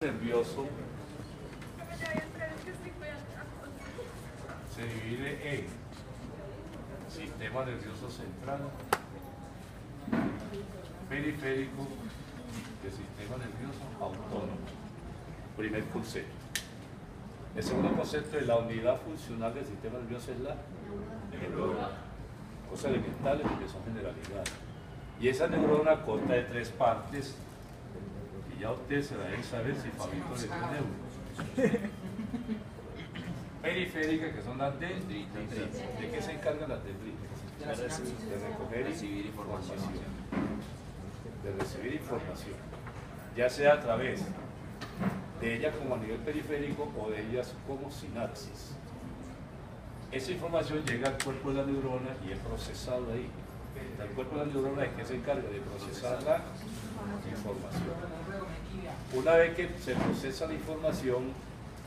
nervioso se divide en sistema nervioso central, periférico y el sistema nervioso autónomo. Primer concepto. El segundo concepto es la unidad funcional del sistema nervioso es la neurona. Cosas elementales porque son generalidades. Y esa neurona consta de tres partes y ya ustedes se la deben saber si Fabito le da neuro. Periférica, que son las dendritas. ¿De qué se encargan las dendritas? De recoger y recibir información. De recibir información. Ya sea a través de ellas como a nivel periférico o de ellas como sinapsis. Esa información llega al cuerpo de la neurona y es procesado ahí. El cuerpo de la neurona es que se encarga de procesar la información. Una vez que se procesa la información,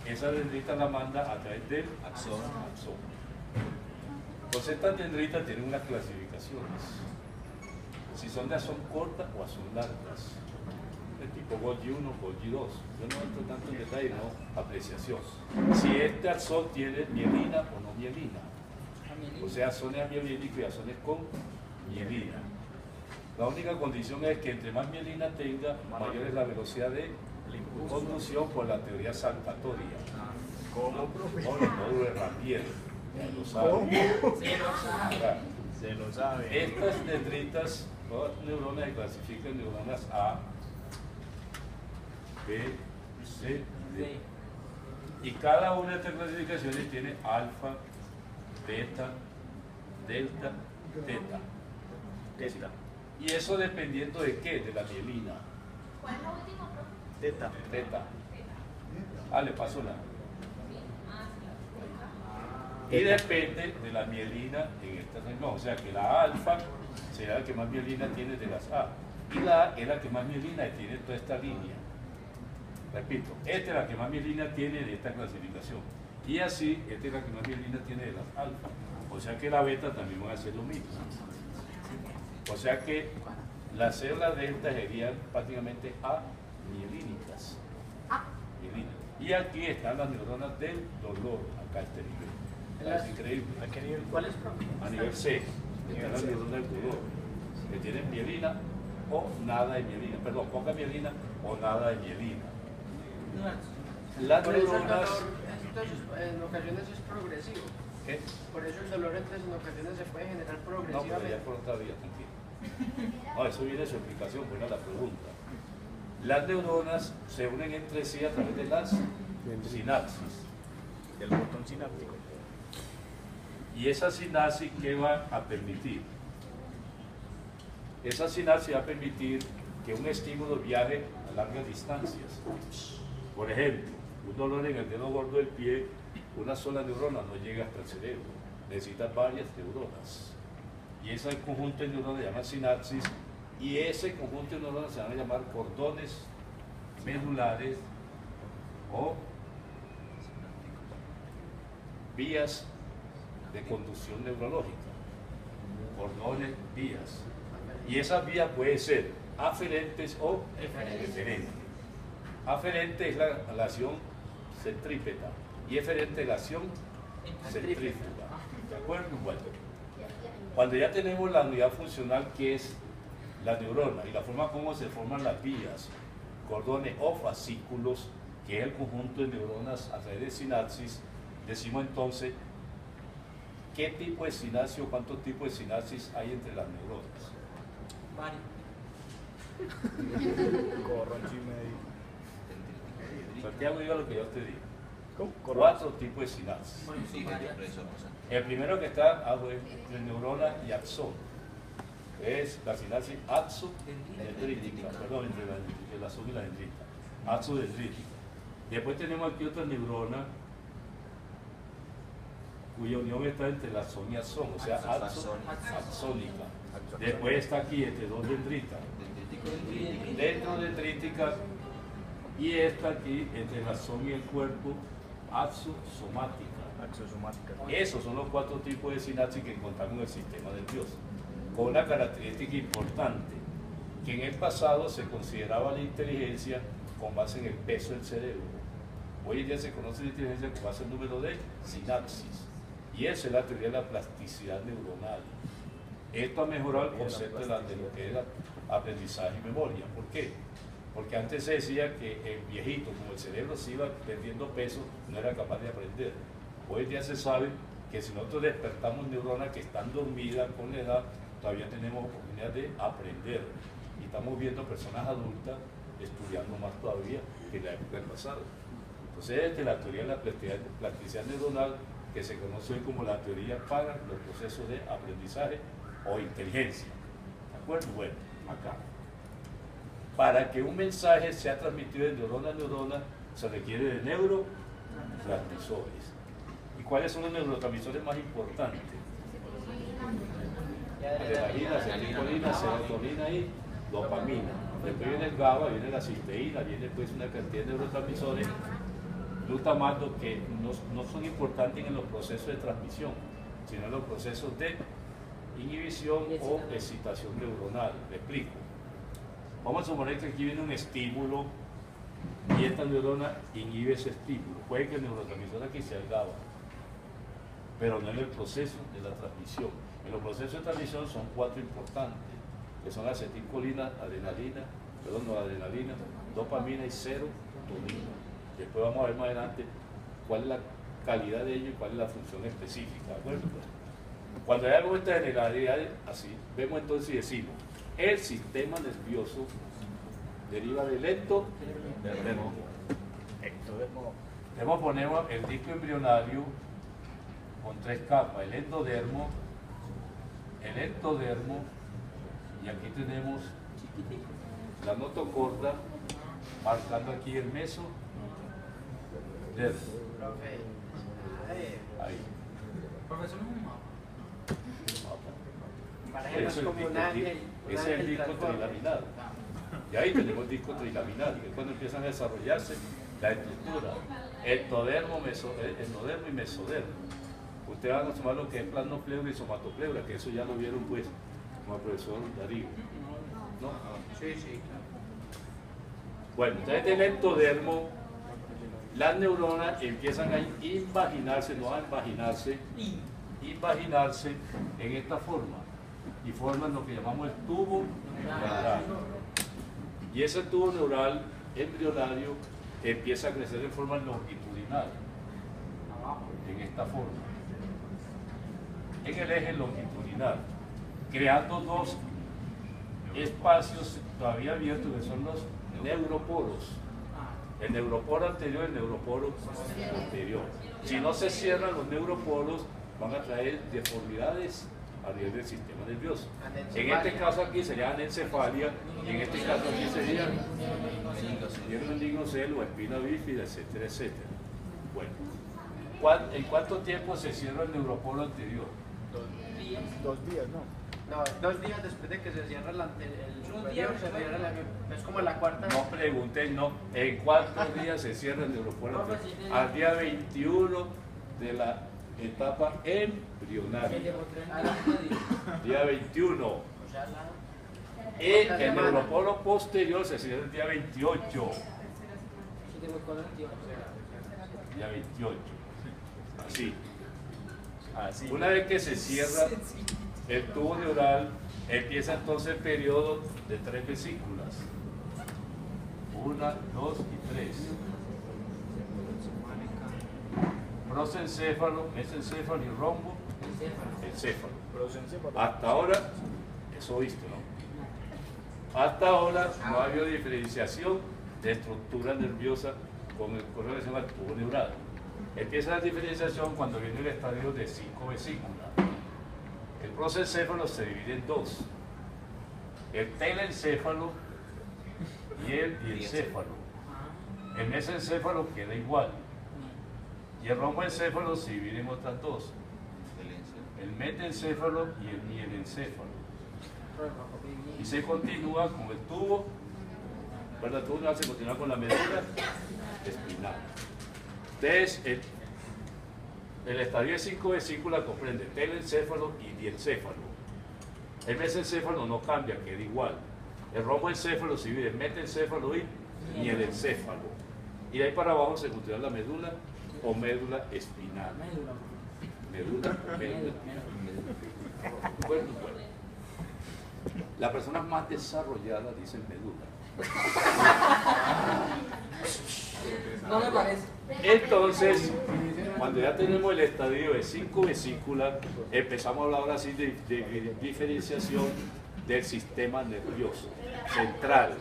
esa dendrita la manda a través del axón. Entonces estas dendritas tienen unas clasificaciones. Si son de axón corta o axón largas. El tipo Golgi 1, Golgi 2. Yo no entro tanto en detalle, no apreciación. Si este axón tiene mielina o no mielina. O sea, axones amiolíticos y axones con mielina. La única condición es que entre más mielina tenga, mayor es la velocidad de conducción por la teoría saltatoria. ¿Cómo? Por el módulo de Rampier. Lo sabe. Se lo sabe. Estas dendritas, todas las neuronas se clasifican en neuronas A, B, C, D. Y cada una de estas clasificaciones tiene alfa, beta, delta, teta. Teta. Y eso dependiendo de qué, de la mielina. ¿Cuál es la última, profe? Teta. Teta. Ah, le paso la. Y depende de la mielina en esta región. O sea que la alfa será la que más mielina tiene de las A. Y la A es la que más mielina tiene toda esta línea. Repito, esta es la que más mielina tiene de esta clasificación. Y así, esta es la que más mielina tiene de las alfa. O sea que la beta también va a hacer lo mismo. O sea que las células delta serían prácticamente amielínicas. Mielina. Y aquí están las neuronas del dolor, acá este nivel. Es increíble. ¿A qué nivel? ¿Cuál es, profe? A nivel C, están las neuronas del dolor, que tienen mielina o nada de mielina, perdón, poca mielina o nada de mielina. Las Por eso el neuronas. dolor, entonces, en ocasiones es progresivo. ¿Qué? Por eso el dolor entonces en ocasiones se puede generar No, pero progresivamente. ya por otra vía, tranquilo. No, eso viene de su explicación, buena la pregunta. Las neuronas se unen entre sí a través de las sinapsis. Del botón sináptico. ¿Y esa sinapsis qué va a permitir? Esa sinapsis va a permitir que un estímulo viaje a largas distancias. Por ejemplo, un dolor en el dedo gordo del pie, una sola neurona no llega hasta el cerebro. Necesita varias neuronas. Y ese conjunto de neuronas se llama sinapsis. Y ese conjunto de neuronas se van a llamar cordones medulares o vías de conducción neurológica. Cordones, vías. Y esas vías pueden ser aferentes o eferentes. Aferente es la acción centrípeta y eferente es la acción centrífuga. ¿De acuerdo? Bueno, cuando ya tenemos la unidad funcional que es la neurona y la forma como se forman las vías, cordones o fascículos, que es el conjunto de neuronas a través de sinapsis, decimos entonces qué tipo de sinapsis o cuántos tipos de sinapsis hay entre las neuronas. Corroncho y medio. Santiago, diga lo que yo te digo. ¿Cómo? 4 tipos de sinapsis. El primero que está entre neurona y axón es la sinapsis axodendrítica, perdón, entre el axón y la dendrita, axodendrítica. Después tenemos aquí otra neurona cuya unión está entre la axón y axón, o sea, axónica. Después está aquí entre dos dendritas, dendrodendrítica, y esta aquí entre el axón y el cuerpo, axosomática. Axosomática. Esos son los 4 tipos de sinapsis que encontramos en el sistema nervioso, con una característica importante, que en el pasado se consideraba la inteligencia con base en el peso del cerebro. Hoy en día se conoce la inteligencia con base en el número de sinapsis. Y esa es la teoría de la plasticidad neuronal. Esto ha mejorado el concepto de lo que era aprendizaje y memoria. ¿Por qué? Porque antes se decía que el viejito, como el cerebro se iba perdiendo peso, no era capaz de aprender. Hoy en día se sabe que si nosotros despertamos neuronas que están dormidas con la edad, todavía tenemos oportunidad de aprender. Y estamos viendo personas adultas estudiando más todavía que en la época del pasado. Entonces, es de la teoría de la plasticidad neuronal, que se conoce hoy como la teoría para los procesos de aprendizaje o inteligencia. ¿De acuerdo? Bueno, acá. Para que un mensaje sea transmitido de neurona a neurona, se requiere de neurotransmisores. ¿Y cuáles son los neurotransmisores más importantes? Adrenalina, acetilcolina, serotonina y dopamina. Después viene el GABA, viene la cisteína, viene pues una cantidad de neurotransmisores, glutamato, que no son importantes en los procesos de transmisión, sino en los procesos de inhibición o excitación neuronal. ¿Me explico? Vamos a suponer que aquí viene un estímulo y esta neurona inhibe ese estímulo. Puede que el neurotransmisor aquí sea el GABA, pero no en el proceso de la transmisión. En los procesos de transmisión son 4 importantes, que son acetilcolina, adrenalina, dopamina y serotonina. Después vamos a ver más adelante cuál es la calidad de ello y cuál es la función específica. ¿De acuerdo? Cuando hay algo de esta generalidad, así, vemos entonces y decimos, el sistema nervioso deriva del ectodermo. Luego ponemos el disco embrionario con 3 capas, el ectodermo, y aquí tenemos la notocorda, marcando aquí el mesodermo. Ahí. Profesor, un mapa. Para Ese es el disco trilaminar. Y ahí tenemos el disco trilaminar, que es cuando empiezan a desarrollarse la estructura. Endodermo y mesodermo. Ustedes van a tomar lo que es plasmopleura y somatopleura, que eso ya lo vieron pues con el profesor Darío. ¿No? Sí, sí, claro. Bueno, entonces del endodermo, las neuronas empiezan a invaginarse, no a invaginarse en esta forma, y forman lo que llamamos el tubo neural. Y ese tubo neural embrionario empieza a crecer en forma longitudinal, en esta forma, en el eje longitudinal, creando 2 espacios todavía abiertos que son los neuroporos. El neuroporo anterior y el neuroporo posterior. Si no se cierran los neuroporos, van a traer deformidades a nivel del sistema nervioso. En este caso aquí sería anencefalia, y en este caso aquí sería meninocelo o espina bífida, etcétera, etcétera. Bueno, ¿en cuánto tiempo se cierra el neuroporo anterior? 2 días, ¿no? No, 2 días después de que se cierra el superior, se cierra es como la cuarta. No pregunten, no. ¿En cuántos días se cierra el neuroporo anterior? Al día 21 de la etapa embrionaria. Día 21. Y el neuroporo posterior se cierra el día 28. Día 28. Así. Una vez que se cierra el tubo neural, empieza entonces el periodo de 3 vesículas. 1, 2 y 3. Prosencéfalo, mesencéfalo y rombo encéfalo. Hasta ahora, eso viste, ¿no? Hasta ahora no ha habido diferenciación de estructura nerviosa con el correo que se llama el tubo neural. Empieza la diferenciación cuando viene el estadio de 5 vesículas. El prosencéfalo se divide en 2. El telencéfalo y el diencéfalo. El mesencéfalo queda igual. Y el romboencéfalo se divide en otras 2. El metencéfalo y el mielencéfalo. Y se continúa con el tubo, ¿verdad? El tubo neural se continúa con la médula espinal. Entonces, el estadio de 5 vesículas comprende telencéfalo y diencéfalo. El mesencéfalo no cambia, queda igual. El romboencéfalo se divide en metencéfalo y ni el encéfalo. Y de ahí para abajo se considera la médula o médula espinal. Médula o médula. Bueno. Las personas más desarrolladas dicen médula. No me parece. Entonces, cuando ya tenemos el estadio de 5 vesículas, empezamos a hablar ahora sí de diferenciación del sistema nervioso central.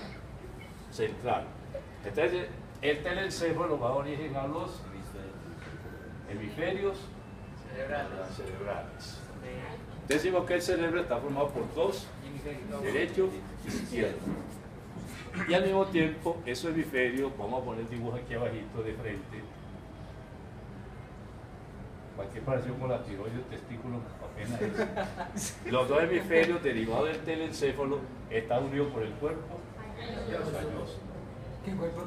Entonces, el telencéfalo va a origen a los hemisferios cerebrales. Decimos que el cerebro está formado por dos, derecho y izquierdo. Y al mismo tiempo, esos hemisferios, vamos a poner el dibujo aquí abajito de frente, cualquier parecido con la tiroides, el testículo, apenas es. Los dos hemisferios derivados del telencéfalo están unidos por el cuerpo calloso. ¿Qué cuerpo?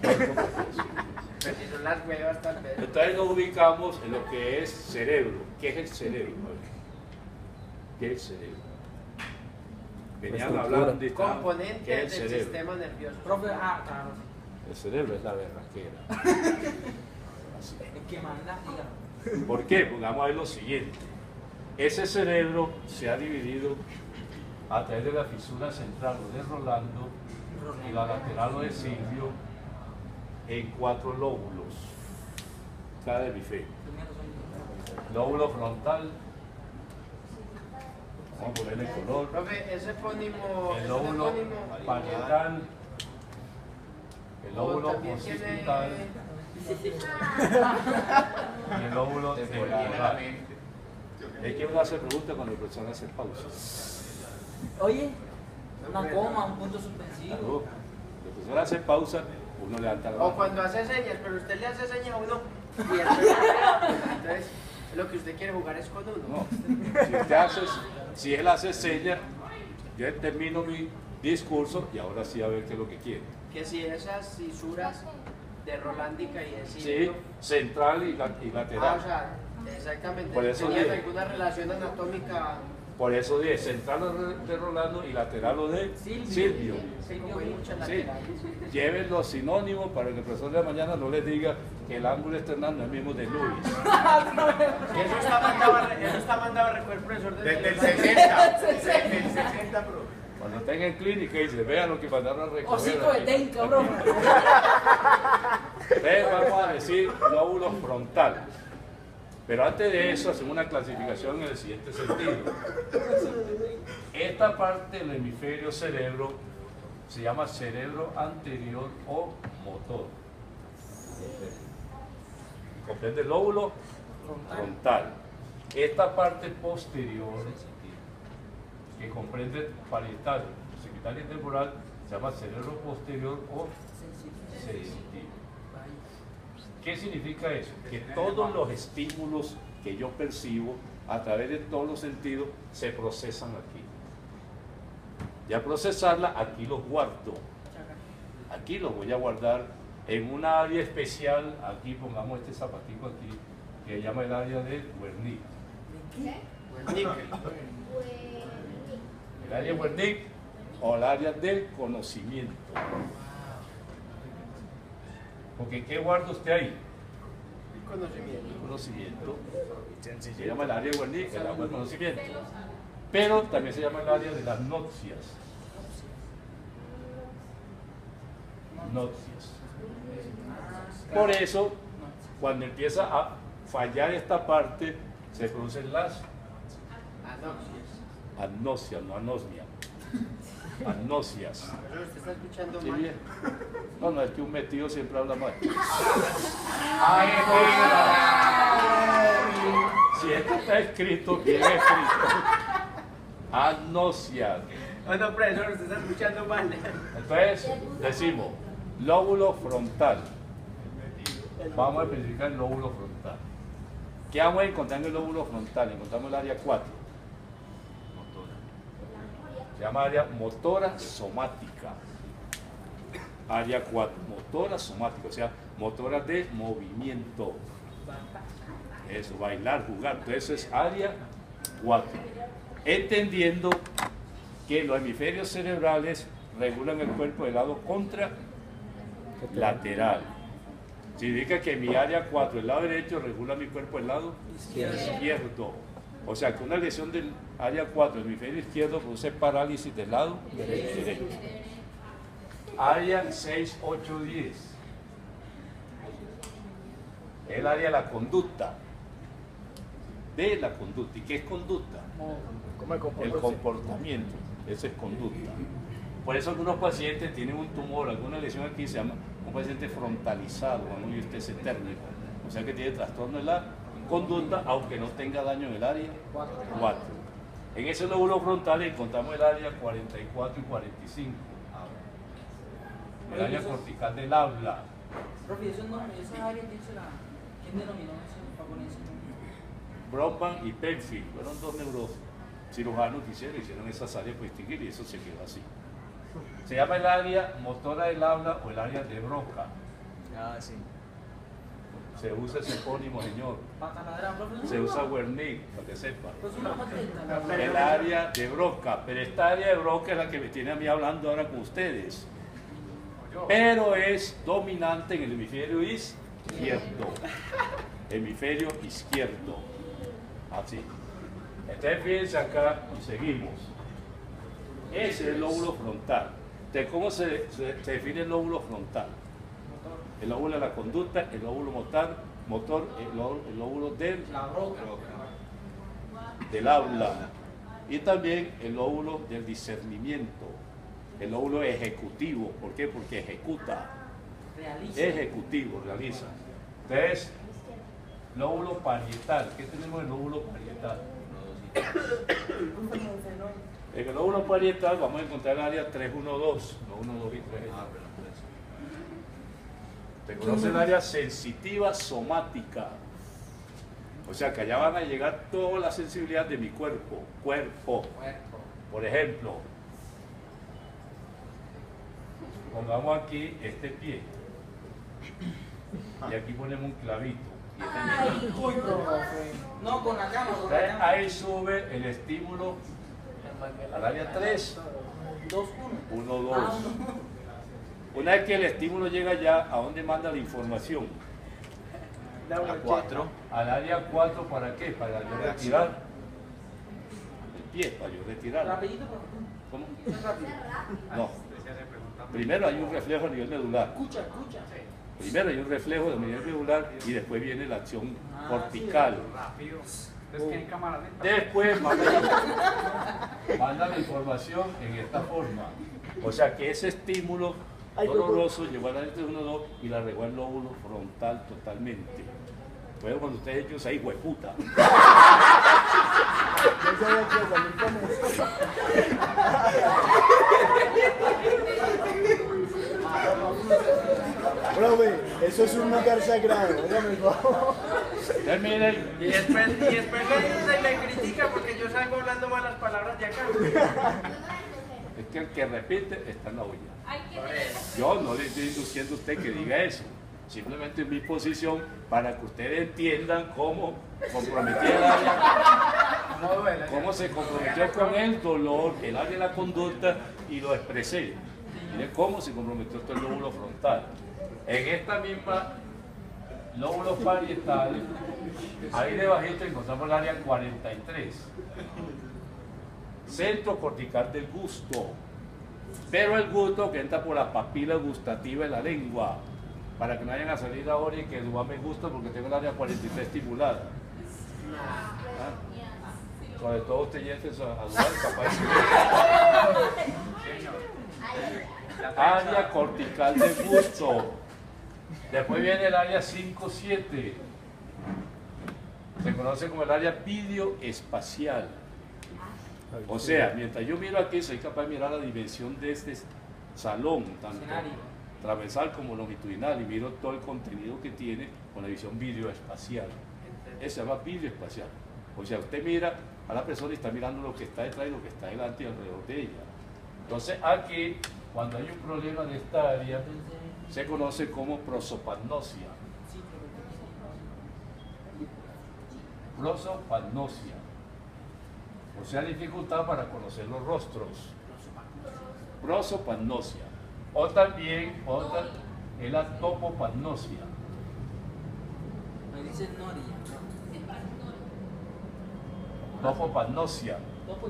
Pero si son las huevas tal vez. Entonces nos ubicamos en lo que es cerebro. ¿Qué es el cerebro? ¿Qué es el cerebro? Venían hablando de Componente ¿qué del es el cerebro? sistema nervioso. Profe, claro. El cerebro es la berraquera. Así. El que manda, dígalo. ¿Por qué? Pues vamos a ver lo siguiente. Ese cerebro se ha dividido a través de la fisura central o de Rolando y la lateral o de Silvio en 4 lóbulos, cada hemisferio. Lóbulo frontal, vamos a ponerle color. Profe, ese epónimo. El lóbulo parietal, el lóbulo también occipital tiene. y el lóbulo temporal. Es que uno hace preguntas cuando la persona hace pausa. Oye, una coma, un punto suspensivo. Claro, la persona hace pausa, uno levanta la O mano. cuando hace señas, pero usted le hace señas a uno. Y entonces, lo que usted quiere jugar es con uno. No, si él hace señas, yo termino mi discurso y ahora sí a ver qué es lo que quiere. Que si esas fisuras de Rolándica y de Sí, Silvio. central y lateral. O sea, exactamente. Por eso ¿Tenían dije. alguna relación anatómica? Por eso dije central de Rolando y lateral o de Silvio. Como hay muchas Sí. laterales. Lleven los sinónimos para que el profesor de mañana no les diga que el ángulo external no es el mismo de Luis. Eso está mandado a recoger el profesor de Desde el biología. 60. Desde el 60, bro. Cuando estén en clínica y se vean lo que mandaron a recoger. Hocico de ten, cabrón. Entonces vamos a decir lóbulo frontal. Pero antes de eso hacemos una clasificación en el siguiente sentido. Esta parte del hemisferio cerebro se llama cerebro anterior o motor. Comprende el lóbulo frontal. Esta parte posterior, que comprende parietal, occipital y temporal, se llama cerebro posterior o sensitivo. ¿Qué significa eso? Que todos los estímulos que yo percibo a través de todos los sentidos se procesan aquí. Y al procesarla, aquí los guardo. Aquí los voy a guardar en una área especial. Aquí pongamos este zapatico aquí, que se llama el área de Wernicke. El área de Wernicke o el área del conocimiento. Porque ¿qué guarda usted ahí? El conocimiento. Se llama el área de Wernicke, el área del conocimiento. Pero también se llama el área de las notcias. Notcias. Por eso, cuando empieza a fallar esta parte, se producen las agnosias, no anosmia. Agnosias. Pero usted está escuchando ¿Sí mal. bien? No, no, es que un metido siempre habla mal. Si esto está escrito, bien escrito. Agnosias. No, profesor, usted está escuchando mal. Entonces, decimos, lóbulo frontal. Vamos a especificar el lóbulo frontal. ¿Qué vamos a encontrar en el lóbulo frontal? Encontramos el área 4. Se llama área motora somática. Área 4, motora somática, o sea, motora de movimiento. Eso, bailar, jugar. Entonces es área 4. Entendiendo que los hemisferios cerebrales regulan el cuerpo del lado contralateral. Significa que mi área 4, el lado derecho, regula mi cuerpo del lado izquierdo. O sea que una lesión del área 4 del hemisferio izquierdo produce parálisis del lado derecho. Área 6, 8, 10. El área de la conducta. De la conducta. ¿Y qué es conducta? El comportamiento. Eso es conducta. Por eso algunos pacientes tienen un tumor, alguna lesión aquí se llama un paciente frontalizado, cuando usted es térmico. O sea que tiene trastorno de la conducta, aunque no tenga daño en el área 4. En ese lóbulo frontal encontramos el área 44 y 45. El área cortical del habla. Profe, esa área, ¿quién denominó eso para poner ese nombre? Brockman y Penfield fueron dos neurocirujanos que hicieron esas áreas para distinguir y eso se quedó así. Se llama el área motora del habla o el área de Broca. Ah, sí. Se usa ese epónimo, señor. Bacanadra, profe. Se usa Wernicke, para que sepa. Pues una patenta. El área de Broca, pero esta área de Broca es la que me tiene a mí hablando ahora con ustedes. Pero es dominante en el hemisferio izquierdo. Hemisferio izquierdo. Así. Entonces fíjense acá y seguimos. Ese es el lóbulo frontal. Entonces, ¿cómo se define el lóbulo frontal? El lóbulo de la conducta, el lóbulo motor, el lóbulo del habla y también el lóbulo del discernimiento, el lóbulo ejecutivo. ¿Por qué? Porque ejecuta. Realiza. Ejecutivo, realiza. Entonces, lóbulo parietal. ¿Qué tenemos en el lóbulo parietal? En el lóbulo parietal vamos a encontrar el área 312, no 1, 2 y 3. Se conoce el área sensitiva somática. O sea que allá van a llegar toda la sensibilidad de mi cuerpo. Por ejemplo, pongamos aquí este pie. Y aquí ponemos un clavito. Ay, uy, profe. No, con la cama, con la Entonces, cama. ahí sube el estímulo al área 3. 2, 1. 1, 2. Una vez que el estímulo llega allá, ¿a dónde manda la información? A 4. Al área 4, ¿para qué? Para yo retirar el pie, para yo retirar. Rapidito, profe. ¿Cómo? Rápido. No. Primero hay un reflejo a nivel medular. Escucha. Primero hay un reflejo a nivel medular y después viene la acción cortical. Después manda la información en esta forma. O sea que ese estímulo doloroso llegó a la área 1-2 y la regó el lóbulo frontal totalmente. Pues cuando ustedes dicen, ahí, hueputa. Profe, eso es un lugar sagrado, hágame el favor. Entonces, miren, Y después le critica porque yo salgo hablando malas palabras de acá. es que el que repite está en la olla. Hay que tener. Yo no le estoy induciendo a usted que diga eso. Simplemente es mi posición para que ustedes entiendan cómo comprometí el área, cómo se comprometió con el dolor, el área de la conducta y lo expresé. Miren cómo se comprometió todo el lóbulo frontal. En esta misma lóbulo parietal, ahí debajito encontramos el área 43. Centro cortical del gusto. Pero el gusto que entra por la papila gustativa de la lengua. Para que no vayan a salir ahora y que no me gusta porque tengo el área 43 estimulada. ¿Ah? Sobre todo usted ya es a dudar, capaz de... Área cortical del gusto. Después viene el área 5-7. Se conoce como el área videoespacial. O sea, mientras yo miro aquí, soy capaz de mirar la dimensión de este salón, tanto transversal como longitudinal, y miro todo el contenido que tiene con la visión videoespacial. Eso se llama videoespacial. O sea, usted mira a la persona y está mirando lo que está detrás y lo que está delante y alrededor de ella. Entonces, aquí, cuando hay un problema de esta área, se conoce como prosopagnosia. Prosopagnosia. O sea, dificultad para conocer los rostros. prosopagnosia. O también otra es la topopagnosia. Me dicen noria. Topopagnosia.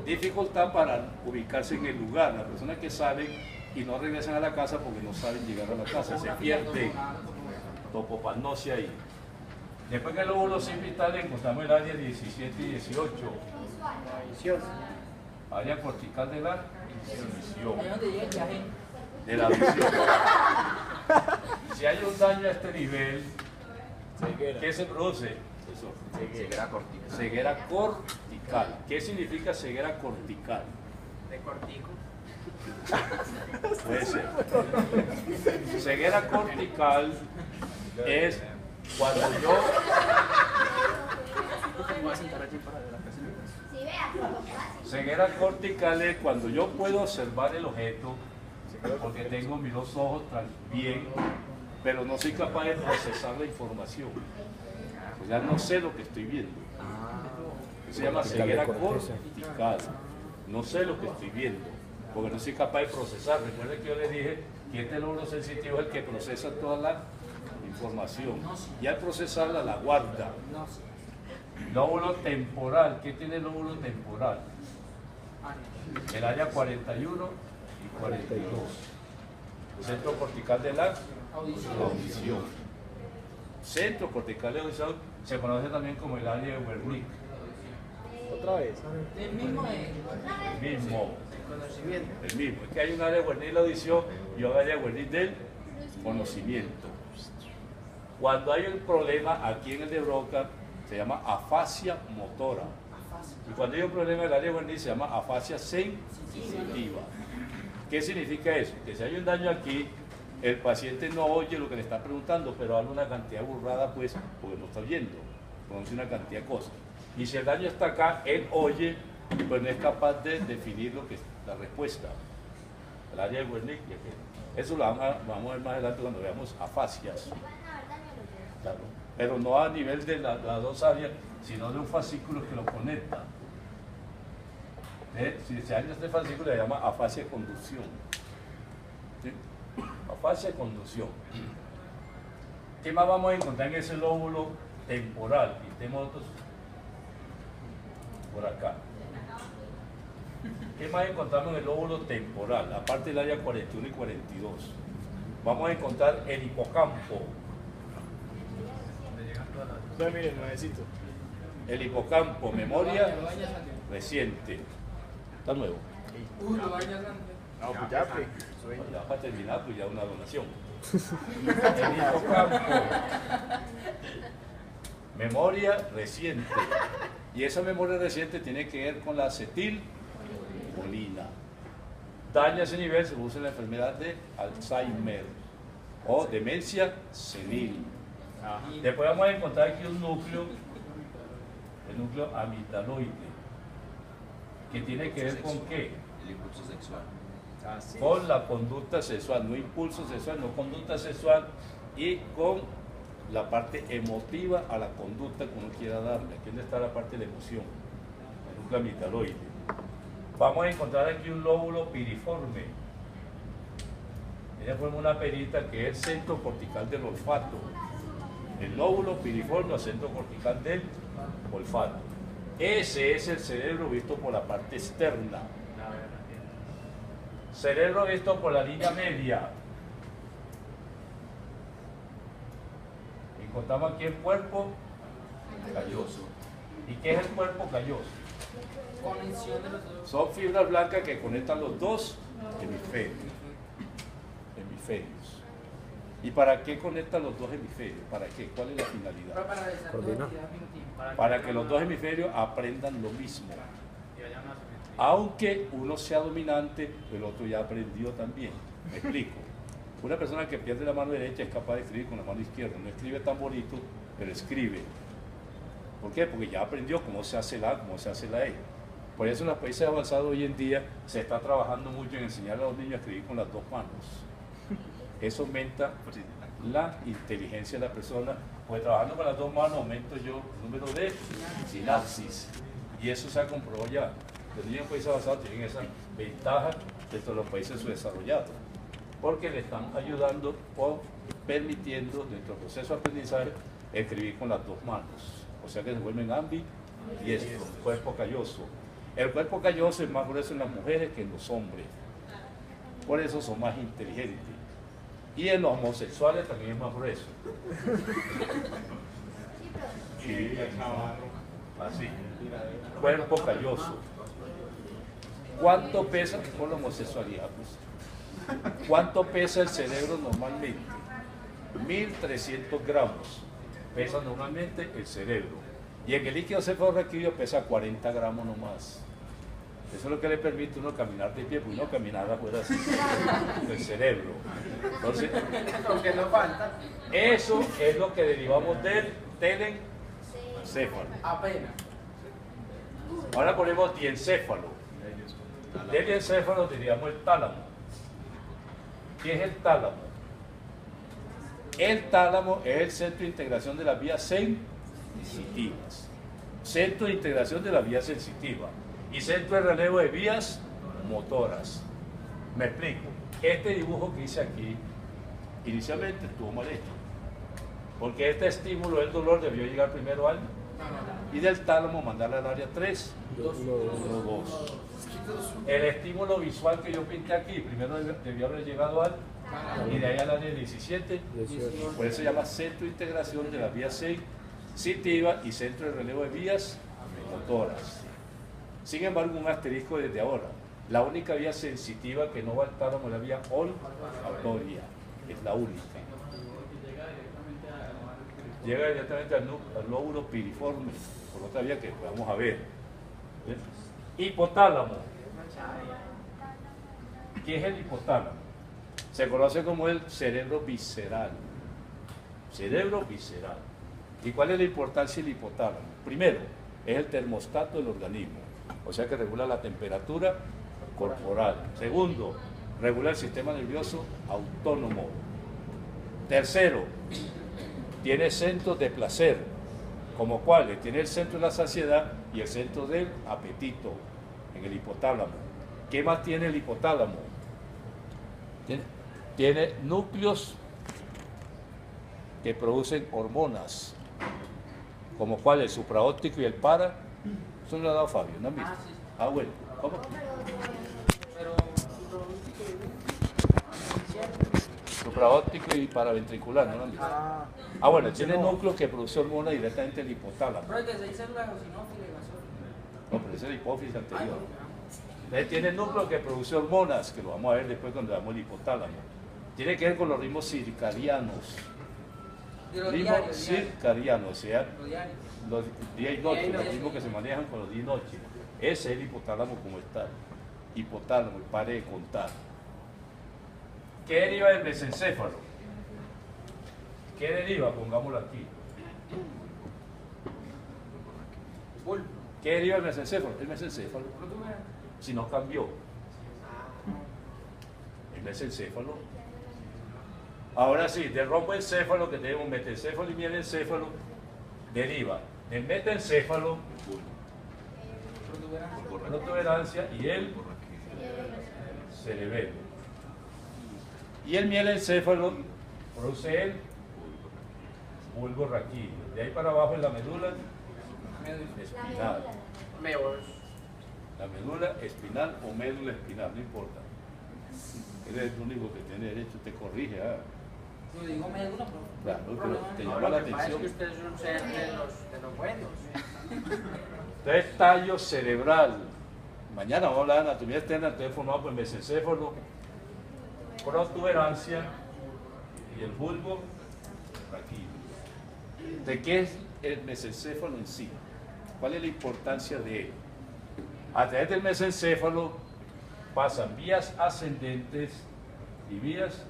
Dificultad para ubicarse en el lugar. Las personas que salen y no regresan a la casa porque no saben llegar a la casa, se pierden. Topopagnosia ahí. Después que el lóbulo simpital encontramos el área 17 y 18. Área cortical de la visión. Ahí donde llega el viaje. De la visión. Si hay un daño a este nivel, ¿qué se produce? Eso. Ceguera cortical. Ceguera cortical. ¿Qué significa ceguera cortical? De cortico. Puede ser. Ceguera cortical es cuando yo Voy a sentar allí para ver la casa. Sí, vea, ceguera cortical es cuando yo puedo observar el objeto porque tengo mis dos ojos bien, pero no soy capaz de procesar la información. O sea, no sé lo que estoy viendo. Se llama ceguera cortical. No sé lo que estoy viendo, porque no soy capaz de procesar. Recuerden que yo les dije que este lóbulo sensitivo es el que procesa toda la información. Y al procesarla la guarda. Lóbulo temporal. ¿Qué tiene el lóbulo temporal? El área 41 y 42. Centro cortical de la audición. Centro cortical de la audición se conoce también como el área de Wernicke. Otra vez. El mismo es. El mismo. Conocimiento. El mismo. Es que hay un área de Wernicke de la audición y un área de Wernicke del conocimiento. Cuando hay un problema aquí en el de Broca, se llama afasia motora. Y cuando hay un problema en el área de Wernicke, se llama afasia sensitiva. ¿Qué significa eso? Que si hay un daño aquí, el paciente no oye lo que le está preguntando, pero habla una cantidad burrada, pues, porque no está oyendo, conoce una cantidad de cosas. Y si el daño está acá, él oye, pues no es capaz de definir lo que es la respuesta. El área de Wernicke, eso lo vamos a ver más adelante cuando veamos afasias. Claro. Pero no a nivel de las dos áreas, sino de un fascículo que lo conecta. Si se halla este fascículo, se llama afasia de conducción. ¿Sí? Afasia de conducción. ¿Qué más vamos a encontrar en ese lóbulo temporal? Pintemos otros por acá. ¿Qué más encontramos en el lóbulo temporal? Aparte del área 41 y 42. Vamos a encontrar el hipocampo. Entonces, miren, nuevecito. El hipocampo, memoria reciente. Está nuevo. Lo vaya grande. No, pues ya, pues. Ya para terminar, pues ya una donación. El hipocampo. Memoria reciente. Y esa memoria reciente tiene que ver con la acetilcolina. Daña ese nivel, se produce la enfermedad de Alzheimer o demencia senil. Después vamos a encontrar aquí un núcleo, el núcleo amigdaloide, que tiene que ver con qué? El impulso sexual. Con la conducta sexual, no impulso sexual, no conducta sexual, y con la parte emotiva a la conducta que uno quiera darle. Aquí donde está la parte de la emoción, el núcleo amigdaloide. Vamos a encontrar aquí un lóbulo piriforme. Ella forma una perita que es el centro cortical del olfato. El lóbulo piriforme, el centro cortical del olfato. Ese es el cerebro visto por la parte externa. Cerebro visto por la línea media. Encontramos aquí el cuerpo calloso. ¿Y qué es el cuerpo calloso? Conexión de los dos. Son fibras blancas que conectan los dos hemisferios. ¿Y para qué conectan los dos hemisferios? ¿Para qué? ¿Cuál es la finalidad? Para realizar Coordina. actividad primitiva. Para que los dos hemisferios aprendan lo mismo. Aunque uno sea dominante, el otro ya aprendió también. Me explico. Una persona que pierde la mano derecha es capaz de escribir con la mano izquierda. No escribe tan bonito, pero escribe. ¿Por qué? Porque ya aprendió cómo se hace la A, cómo se hace la E. Por eso en los países avanzados hoy en día se está trabajando mucho en enseñar a los niños a escribir con las dos manos. Eso aumenta la inteligencia de la persona, pues trabajando con las dos manos aumento yo el número de sinapsis. Y eso se ha comprobado ya. Los niños en países avanzados tienen esa ventaja dentro de los países subdesarrollados, porque le están ayudando o permitiendo dentro del proceso de aprendizaje escribir con las dos manos, o sea que se vuelven ambidiestros, cuerpo calloso. El cuerpo calloso es más grueso en las mujeres que en los hombres, por eso son más inteligentes. Y en los homosexuales también es más grueso. Sí, así, cuerpo calloso. ¿Cuánto pesa por la homosexualidad? Pues? ¿Cuánto pesa el cerebro normalmente? 1.300 gramos pesa normalmente el cerebro. Y en el líquido cefalorraquídeo pesa 40 gramos nomás. Eso es lo que le permite a uno caminar de pie, porque uno caminar afuera así, del cerebro. Entonces, Aunque no falta. eso es lo que derivamos del telencéfalo. Apenas. Ahora ponemos diencéfalo. Del diencéfalo derivamos el tálamo. ¿Qué es el tálamo? El tálamo es el centro de integración de las vías sensitivas. Centro de integración de las vías sensitivas. Y centro de relevo de vías motoras. Me explico. Este dibujo que hice aquí, inicialmente estuvo mal hecho. Porque este estímulo del dolor debió llegar primero al y del tálamo mandarle al área 3, 2. El estímulo visual que yo pinté aquí, primero debió haber llegado al y de ahí al área 17. Por eso se llama centro de integración de las vías sensitivas y centro de relevo de vías motoras. Sin embargo, un asterisco desde ahora. La única vía sensitiva que no va al tálamo es la vía olfatoria. Es la única. Llega directamente al lóbulo piriforme, por otra vía que vamos a ver. ¿Ven? Hipotálamo. ¿Qué es el hipotálamo? Se conoce como el cerebro visceral. Cerebro visceral. ¿Y cuál es la importancia del hipotálamo? Primero, es el termostato del organismo, o sea que regula la temperatura corporal. Segundo, regula el sistema nervioso autónomo. Tercero, tiene centros de placer, como cuáles, tiene el centro de la saciedad y el centro del apetito en el hipotálamo. ¿Qué más tiene el hipotálamo? Tiene núcleos que producen hormonas, como cuáles, el supraóptico y el para. Eso no lo ha dado Fabio, ¿no han visto? Sí. Ah, bueno, ¿cómo? Pero Supraóptico y paraventricular, ¿no lo han visto? Ah, bueno, tiene núcleos que produce hormonas directamente en el hipotálamo. pero es que se dice células eosinófilas y gaseosas. No, pero esa es la hipófisis anterior. Entonces tiene núcleo que produce hormonas, que lo vamos a ver después cuando veamos el hipotálamo. Tiene que ver con los ritmos circadianos. De los Ritmos diarios. circadianos, o sea, Los diarios. los día y noche, los ritmos que se manejan con los día y noche. Ese es el hipotálamo como está. Hipotálamo, el pare de contar. ¿Qué deriva del mesencéfalo? ¿Qué deriva? Pongámoslo aquí. Bulbo. ¿Qué deriva del mesencéfalo? El mesencéfalo. Si no cambió. El mesencéfalo. Ahora sí, del romboencéfalo que tenemos metencéfalo y mielencéfalo, deriva del metencéfalo, protuberancia y el cerebelo. Y el mielencéfalo produce el bulbo raquídeo. De ahí para abajo es la médula espinal. La médula espinal o médula espinal, no importa. Eres el único que tiene derecho, te corrige. Yo digo médula, pero. Claro, pero problema te no. llama la Lo que pasa es atención. que usted es un ser de los buenos. Entonces, tallo cerebral. Mañana vamos a hablar de anatomía externa, entonces formado por el mesencéfalo, protuberancia y el bulbo raquídeo. ¿De qué es el mesencéfalo en sí? ¿Cuál es la importancia de él? A través del mesencéfalo pasan vías ascendentes y vías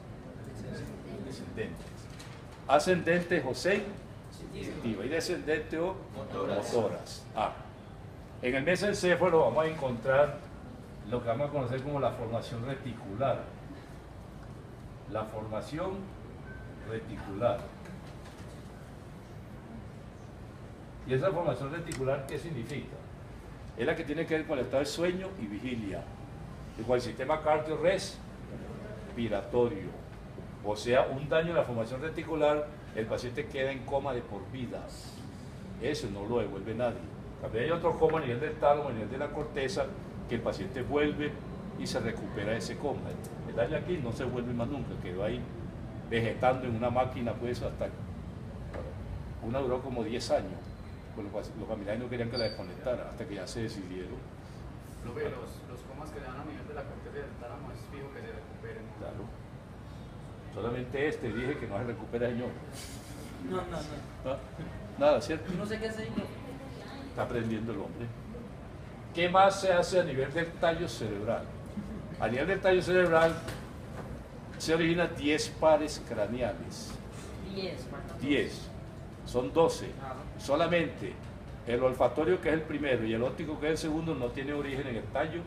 descendentes. Ascendentes o sensitiva y descendente o motoras. En el mesencéfalo vamos a encontrar lo que vamos a conocer como la formación reticular. La formación reticular. ¿Y esa formación reticular qué significa? Es la que tiene que ver con el estado de sueño y vigilia. Y con el sistema cardiorrespiratorio, o sea, un daño en la formación reticular, el paciente queda en coma de por vida. Eso no lo devuelve nadie. También hay otro coma a nivel del tálamo, a nivel de la corteza, que el paciente vuelve y se recupera de ese coma. El daño aquí no se vuelve más nunca, quedó ahí vegetando en una máquina, pues hasta una duró como 10 años. Pues los familiares no querían que la desconectara hasta que ya se decidieron. Los comas que le dan a nivel de la corteza y del tálamo es fijo que se recuperen. Claro. Solamente dije que no se recupera, señor. No. ¿Ah? Nada, ¿cierto? Yo no sé qué hacer. Está aprendiendo el hombre. ¿Qué más se hace a nivel del tallo cerebral? A nivel del tallo cerebral se originan 10 pares craneales. 10. Son 12. Solamente el olfatorio, que es el primero, y el óptico, que es el segundo, no tiene origen en el tallo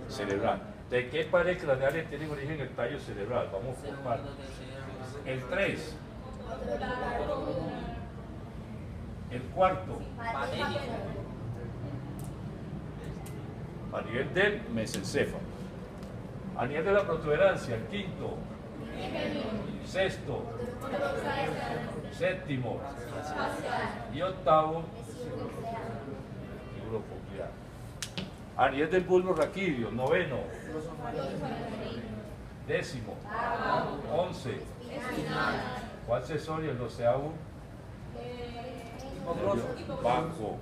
cerebral. ¿De qué pares craneales tienen origen en el tallo cerebral? Vamos por partes. El 3. El cuarto. A nivel del mesencéfalo. A nivel de la protuberancia, el quinto. Sexto. Séptimo. Y octavo. Fibro coclear. A nivel del bulbo raquídeo, noveno. Décimo. 11. ¿Cuál accesorio? El doceavo. Bajo.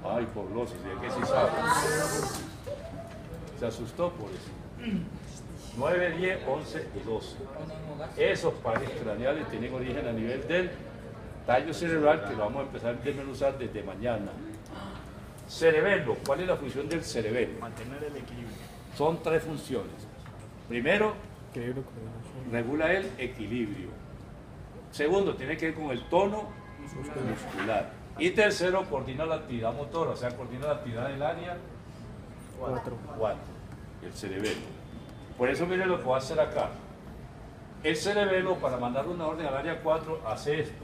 Ay, pobloso, si es que sí sabe. Se asustó por eso. 9, 10, 11 y 12. Esos pares craneales tienen origen a nivel del tallo cerebral, que lo vamos a empezar a desmenuzar desde mañana. Cerebelo. ¿Cuál es la función del cerebelo? Mantener el equilibrio. Son 3 funciones. Primero, regula el equilibrio. Segundo, tiene que ver con el tono muscular. Y tercero, coordina la actividad motora, o sea, coordina la actividad del área 4, el cerebelo. Por eso miren lo que voy a hacer acá. El cerebelo, para mandar una orden al área 4, hace esto.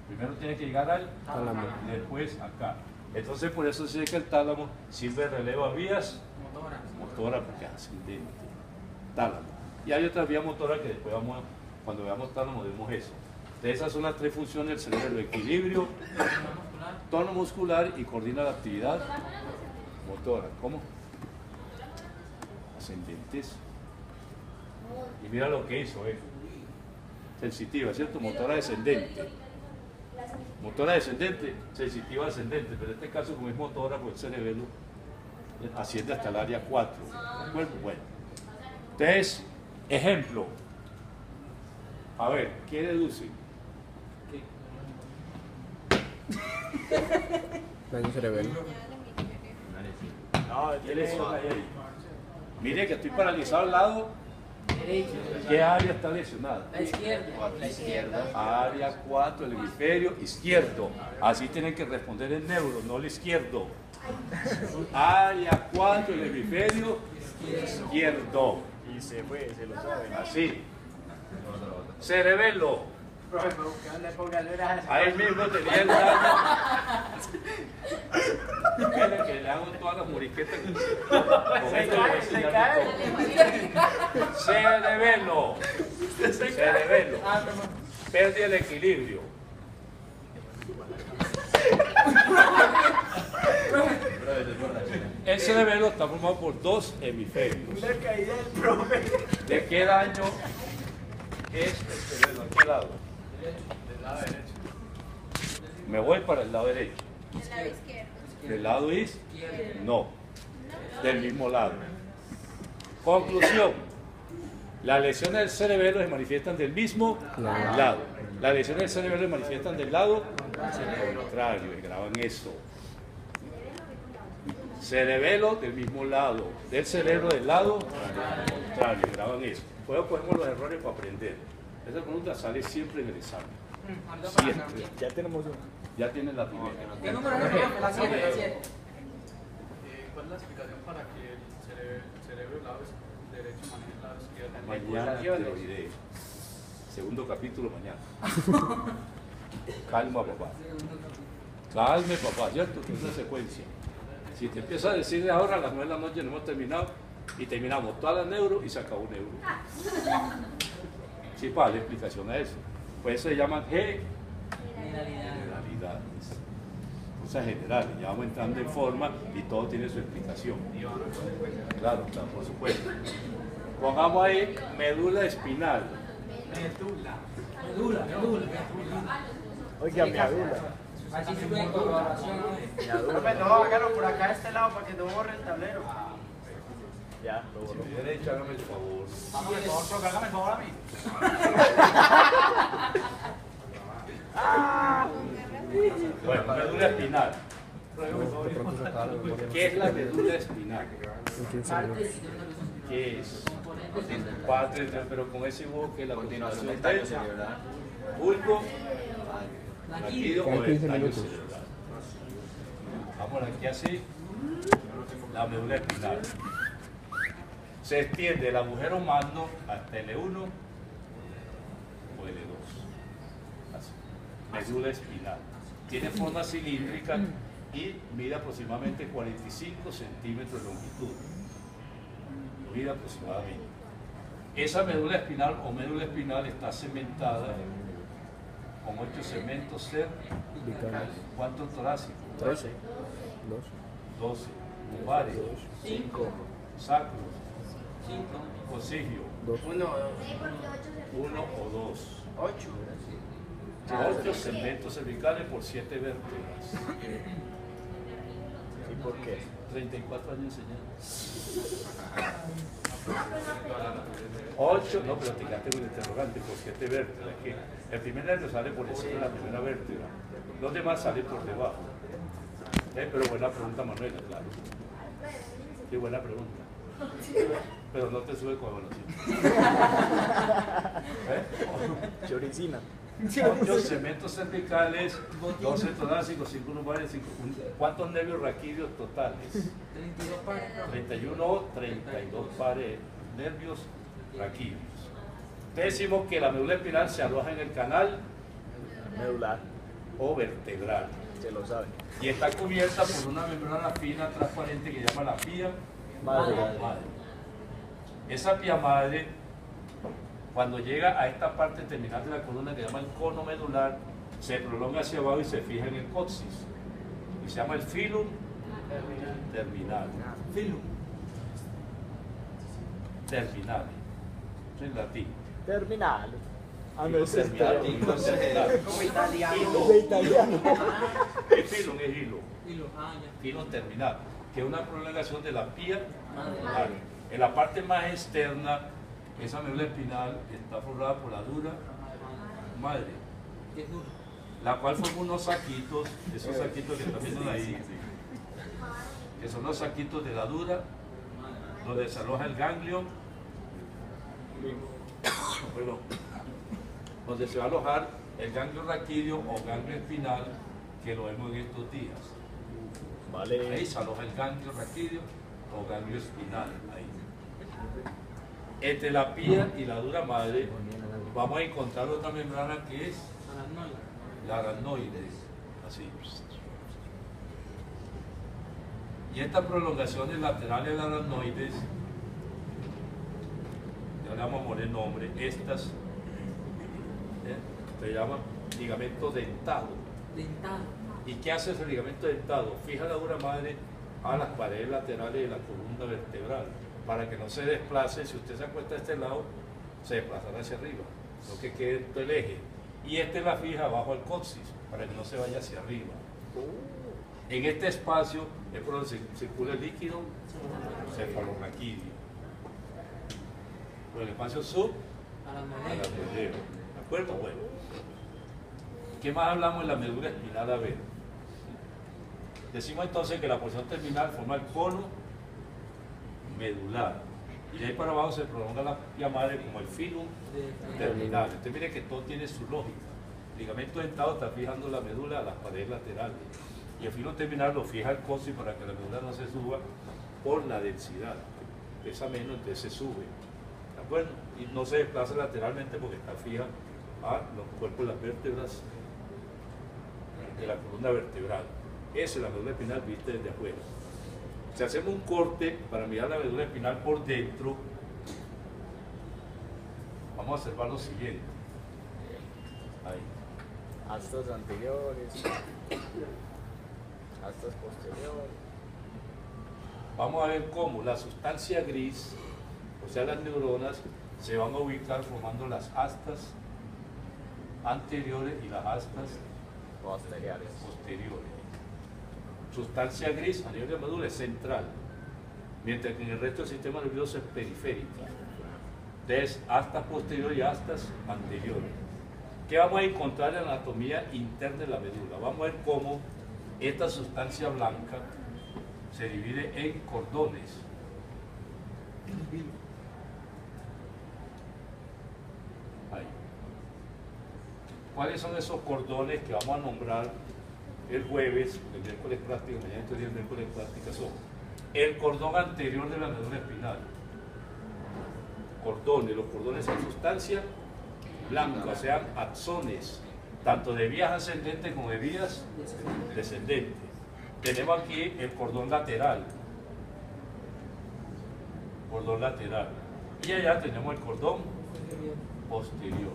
Primero tiene que llegar al tálamo, después acá. Entonces, por eso se dice que el tálamo sirve de relevo a vías motora, porque es ascendente. Tálamo. Y hay otra vía motora que después vamos, cuando veamos tálamo, vemos eso. Entonces, esas son las 3 funciones del cerebro: equilibrio, tono muscular y coordina la actividad motora. ¿Cómo? Ascendentes. Y mira lo que hizo, sensitiva, ¿cierto? Motora descendente. Motora descendente, sensitiva ascendente, pero en este caso, como es motora, pues el cerebelo asciende hasta el área 4. ¿De acuerdo? Bueno. Entonces, ejemplo. A ver, ¿qué deduce? Daño cerebral. ¿Qué lesión hay ahí? Mire que estoy paralizado al lado. ¿Qué área está lesionada? La izquierda. Área 4, el hemisferio izquierdo. Así tienen que responder el neuro, no el izquierdo. Área 4, el hemisferio izquierdo. Y se fue, se lo sabe. Así. Cerebelo. Profe, pero que le ponga orejas. Ahí mismo tenía el daño. Miren que le hago todas las muriquetas. Con esto le voy a enseñar todo. Cerebelo. Cerebelo. Pérdida el equilibrio. El cerebelo está formado por 2 hemisferios. ¿De qué daño es el cerebelo? ¿A qué lado? Del lado derecho. Me voy para el lado derecho. Del lado izquierdo. ¿Del lado izquierdo? No. Del mismo lado. Conclusión. Las lesiones del cerebelo se manifiestan del mismo lado. Las lesiones del cerebelo se manifiestan del lado contrario. Y graban esto. Cerebelo del mismo lado. Del cerebro del lado contrario. Graban eso. Luego cogemos los errores para aprender. Esa pregunta sale siempre en el examen. Siempre. Ya tenemos uno. Ya tienen la primera. ¿Qué número es? La 7. ¿Cuál es la explicación para que el cerebro del lado derecho maneje el lado izquierdo? Mañana te lo diré. Segundo capítulo mañana. Calma, papá. Calme, papá, ¿cierto? Que es una secuencia. Si te empiezo a decir ahora a las 9 de la noche no hemos terminado y terminamos todas las neuro y se acabó un euro. Sí, para la explicación a eso. Pues se llaman generalidades. Cosas generales, ya vamos entrando en forma y todo tiene su explicación. Claro, claro, por supuesto. Pongamos ahí médula espinal. Medula. Oiga, mi adula. Así se ve en colaboración. Profe, no, hágalo por acá a este lado para que no borre el tablero. Ya, lo Si borró. me hubiera dicho, hágame el favor. Hágame el favor, profe, hágame el favor a mí. Bueno, médula espinal. ¿Qué es la médula espinal? ¿Qué es? Parte, pero con ese dibujo que la continuación del bulbo, latido o el tallo cerebral. Vamos aquí así, la médula espinal. Se extiende el agujero magno hasta L1 o L2. Así. Médula espinal. Tiene forma cilíndrica y mide aproximadamente 45 centímetros de longitud. Mide aproximadamente. Esa médula espinal o médula espinal está cementada con 8 segmentos cervicales. ¿Cuántos torácicos? 13. 12. Ovares. 5. Sacros. 5. Cosigio. 1, 1 o 2. 8. 8 segmentos cervicales por 7 vértebras. ¿Y por qué? 34 años enseñando. 8, no, pero te quedaste con el interrogante por 7 vértebras. Que el primer nervio sale por encima de la primera vértebra, los demás salen por debajo. Pero buena pregunta, Manuela, claro. Qué buena pregunta. Pero no te sube con evaluación. Choricina. 8 segmentos cervicales, 12 torácicos, 5 lumbares, 5. ¿Cuántos nervios raquídeos totales? 32 pares. 31 o 32 pares nervios raquídeos. Decimos que la médula espinal se aloja en el canal Medular. o vertebral Se lo sabe. y está cubierta por una membrana fina transparente que llama la pía Madre. madre. Esa pía madre, cuando llega a esta parte terminal de la columna que llama el cono medular, se prolonga hacia abajo y se fija en el coxis y se llama el filum terminal. Terminal. Eso es latín. Terminal. Ah, no, es Terminal. este. Como italiano. De italiano. El filum es hilo. Hilo. Ah, ya. Filum terminal, que es una prolongación de la pía Madre. madre. En la parte más externa, esa médula espinal está formada por la dura madre, Que es duro. la cual forma unos saquitos, esos saquitos que están viendo ahí, que son los saquitos de la dura, donde se aloja el ganglio, perdón, donde se va a alojar el ganglio raquídeo o ganglio espinal, que lo vemos en estos días. Ahí Vale. se aloja el ganglio raquídeo o ganglio espinal. Ahí. Entre la pía y la dura madre vamos a encontrar otra membrana que es Aracnoide. la aracnoide. Así. Y estas prolongaciones laterales de las aracnoides, ya le vamos a poner nombre, estas se llaman ligamento dentado. Dentado. ¿Y qué hace ese ligamento dentado? Fija la dura madre a las paredes laterales de la columna vertebral para que no se desplace. Si usted se acuesta de este lado, se desplazará hacia arriba, no que quede todo el eje. Y este la fija abajo al coxis para que no se vaya hacia arriba. En este espacio es por donde circula el líquido cefalorraquídeo. Por el espacio sub Aracnoide. aracnoideo. ¿De acuerdo? Bueno. ¿Qué más hablamos en la médula espinal? A ver. Decimos entonces que la porción terminal forma el cono medular. Y de ahí para abajo se prolonga la pía madre como el filum terminal. Usted mire que todo tiene su lógica. El ligamento dentado está fijando la médula a las paredes laterales. Y el filum terminal lo fija el coxis para que la médula no se suba por la densidad. Pesa menos, entonces se sube. ¿De acuerdo? Y no se desplaza lateralmente porque está fija a los cuerpos de las vértebras de la columna vertebral. Esa es la médula espinal vista desde afuera. Si hacemos un corte para mirar la médula espinal por dentro, vamos a observar lo siguiente. Ahí. Astas anteriores, astas posteriores. Vamos a ver cómo la sustancia gris, o sea las neuronas, se van a ubicar formando las astas anteriores y las astas Posteriores. posteriores. Sustancia gris a nivel de médula es central, mientras que en el resto del sistema nervioso es periférica. Entonces, astas posteriores y astas anteriores. ¿Qué vamos a encontrar en la anatomía interna de la médula? Vamos a ver cómo esta sustancia blanca se divide en cordones. Ahí. ¿Cuáles son esos cordones que vamos a nombrar el jueves, el miércoles práctica, mañana estos días miércoles práctica? Son el cordón anterior de la médula espinal. Cordones, los cordones son sustancia blanca, o sea, axones, tanto de vías ascendentes como de vías descendentes. Tenemos aquí el cordón lateral, y allá tenemos el cordón posterior.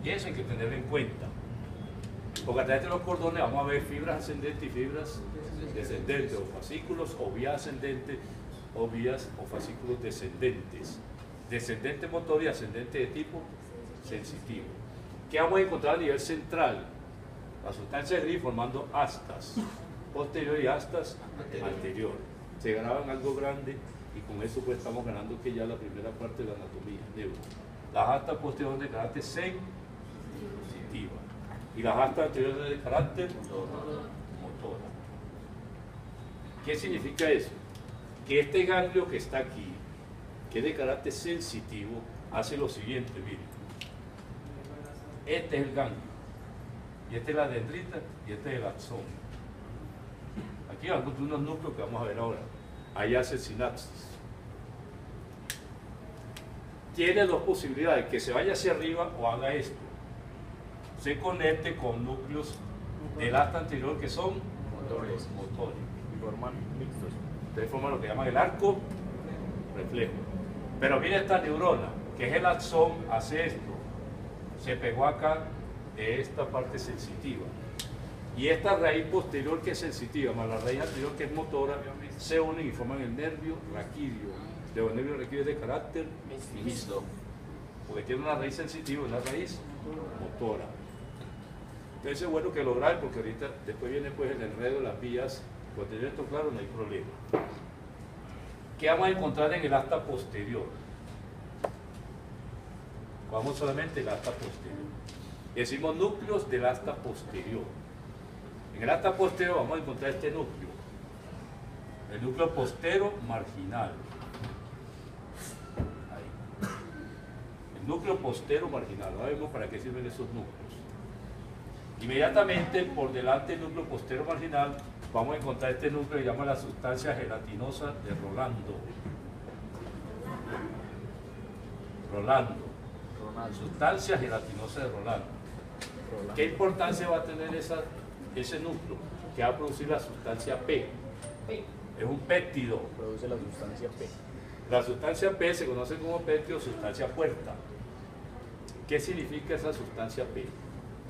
Y eso hay que tenerlo en cuenta, porque a través de los cordones vamos a ver fibras ascendentes y fibras descendentes, o fascículos o vías ascendentes o vías o fascículos descendentes. Descendente motor y ascendente de tipo sensitivo. ¿Qué vamos a encontrar a nivel central? La sustancia gris formando astas posterior y astas anterior. Se graban algo grande y con eso pues estamos ganando que ya la primera parte de la anatomía neuro. Las astas posteriores de carácter sensitiva y las astas anteriores de carácter motora. ¿Qué significa eso? Que este ganglio que está aquí, que es de carácter sensitivo, hace lo siguiente, miren. Este es el ganglio, y este es la dendrita, y este es el axón. Aquí van a encontrar unos núcleos que vamos a ver ahora. Ahí hace sinapsis. Tiene dos posibilidades, que se vaya hacia arriba o haga esto. Se conecte con núcleos del asta anterior que son motores. Y forman mixtos. Ustedes forman lo que llaman el arco reflejo. Pero viene esta neurona, que es el axón, hace esto. Se pegó acá de esta parte sensitiva. Y esta raíz posterior que es sensitiva, más la raíz anterior que es motora, se unen y forman el nervio raquídeo. El nervio raquídeo es de carácter mixto, porque tiene una raíz sensitiva y una raíz motora. Entonces es bueno que lo graben, porque ahorita después viene pues el enredo de las vías. Cuando tener esto claro no hay problema. ¿Qué vamos a encontrar en el asta posterior? Vamos solamente el asta posterior. Decimos núcleos del asta posterior. En el asta posterior vamos a encontrar este núcleo. El núcleo postero marginal. Ahí. El núcleo postero marginal. Ahora vemos para qué sirven esos núcleos. Inmediatamente por delante del núcleo postero marginal vamos a encontrar este núcleo que se llama la sustancia gelatinosa de Rolando. Sustancia gelatinosa de Rolando. ¿Qué importancia va a tener ese núcleo? Que va a producir la sustancia P. Es un péptido. Produce la sustancia P. La sustancia P se conoce como péptido, sustancia puerta. ¿Qué significa esa sustancia P?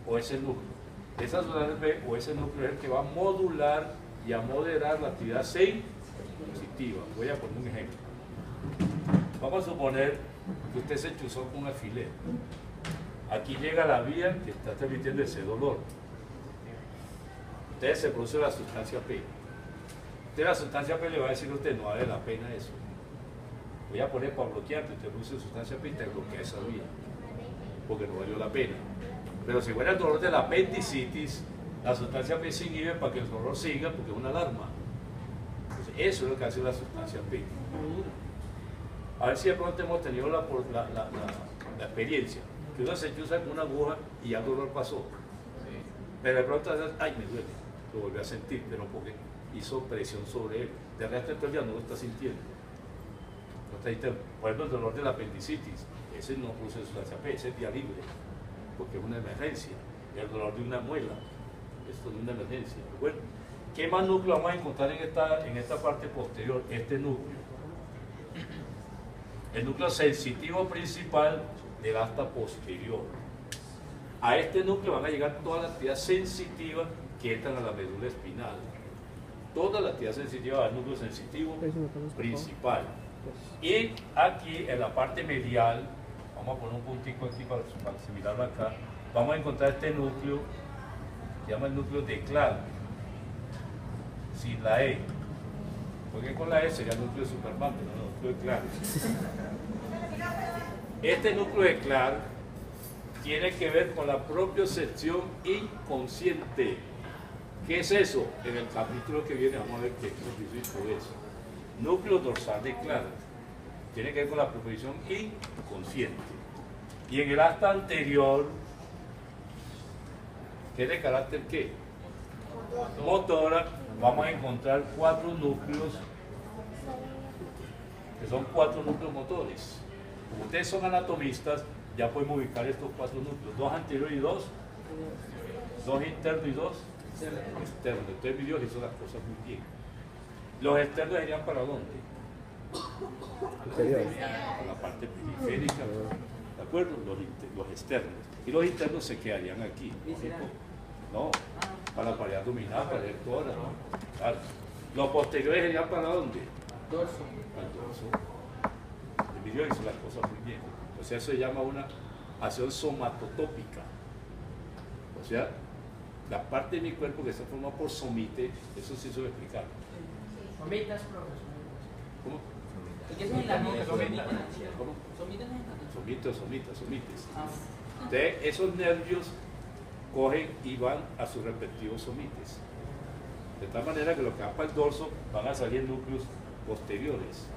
O ese núcleo. Esa sustancia P o ese núcleo es el que va a modular y a moderar la actividad sensitiva. Voy a poner un ejemplo. Vamos a suponer que usted se chuzó con un alfiler. Aquí llega la vía que está transmitiendo ese dolor. Entonces se produce la sustancia P. Usted la sustancia P le va a decir a usted, no vale la pena eso. Voy a poner para bloquearte, usted produce sustancia P y te bloquea esa vía, porque no valió la pena. Pero si fuera el dolor de la apendicitis, la sustancia P se inhibe para que el dolor siga, porque es una alarma. Entonces, eso es lo que hace la sustancia P. A ver si de pronto hemos tenido la experiencia, que uno se chuza con una aguja y ya el dolor pasó. Pero de pronto, ay, me duele, lo volví a sentir, pero porque hizo presión sobre él. De resto, entonces ya no lo está sintiendo. No está sintiendo. Por ejemplo, el dolor de la apendicitis, ese no produce sustancia P, ese es vía libre, porque es una emergencia. El dolor de una muela, esto es una emergencia. Bueno, ¿Qué más núcleo vamos a encontrar en esta parte posterior? Este núcleo. El núcleo sensitivo principal del asta posterior. A este núcleo van a llegar todas las actividades sensitivas que entran a la médula espinal. Toda la actividad sensitiva al núcleo sensitivo principal. Y aquí en la parte medial, vamos a poner un puntico aquí para asimilarlo acá, vamos a encontrar este núcleo, se llama el núcleo de Clark, sin la E, porque con la E sería el núcleo de Superman, pero no el núcleo de Clark. Este núcleo de Clark tiene que ver con la propiocepción inconsciente. ¿Qué es eso? En el capítulo que viene vamos a ver qué es eso. Núcleo dorsal de Clark tiene que ver con la propiocepción inconsciente. Y en el asta anterior, que es de carácter ¿qué? Motora, vamos a encontrar 4 núcleos, que son 4 núcleos motores. Como ustedes son anatomistas, ya podemos ubicar estos 4 núcleos, 2 anteriores y 2 internos y 2 externos. Entonces mi Dios hizo las cosas muy bien. Los externos serían para dónde? Para la parte periférica, ¿de acuerdo? Los externos. Y los internos se quedarían aquí. No, para la pared abdominal, para el tórax, ¿no? Claro. Los posteriores serían para dónde? Dorso. Para el dorso. El video hizo las cosas muy bien. O sea, eso se llama una acción somatotópica. O sea, la parte de mi cuerpo que está formada por somite, eso sí se lo explicar. Somitas, profesor. ¿Cómo? ¿Qué es la nota? ¿Cómo? Somites. Entonces, esos nervios cogen y van a sus respectivos somites. De tal manera que lo que va para el dorso van a salir núcleos posteriores.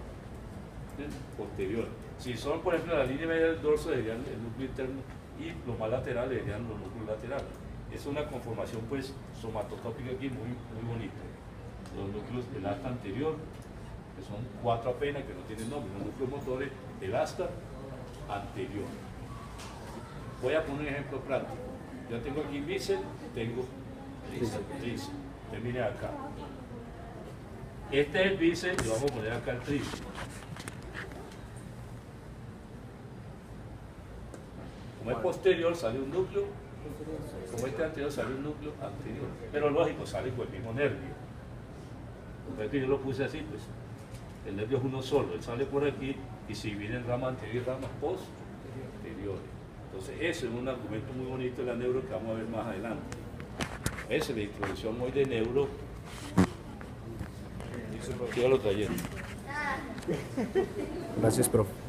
Posterior. Si son, por ejemplo, la línea media del dorso, serían el núcleo interno y los más laterales serían los núcleos laterales. Es una conformación, pues, somatotópica aquí muy bonita. Los núcleos del asta anterior, que son 4 apenas, que no tienen nombre, los núcleos motores del asta anterior. Voy a poner un ejemplo práctico. Yo tengo aquí bíceps, tengo tríceps. Termine acá. Este es el bíceps y vamos a poner acá el tríceps. Como es posterior, sale un núcleo. Como este anterior, sale un núcleo anterior. Pero lógico, sale con el mismo nervio. Porque yo lo puse así, pues el nervio es uno solo, él sale por aquí y se divide en ramas anteriores y ramas posteriores. Entonces ese es un argumento muy bonito de la neuro que vamos a ver más adelante. Esa es la introducción hoy de neuro. Sígalo trayendo. Gracias, profe.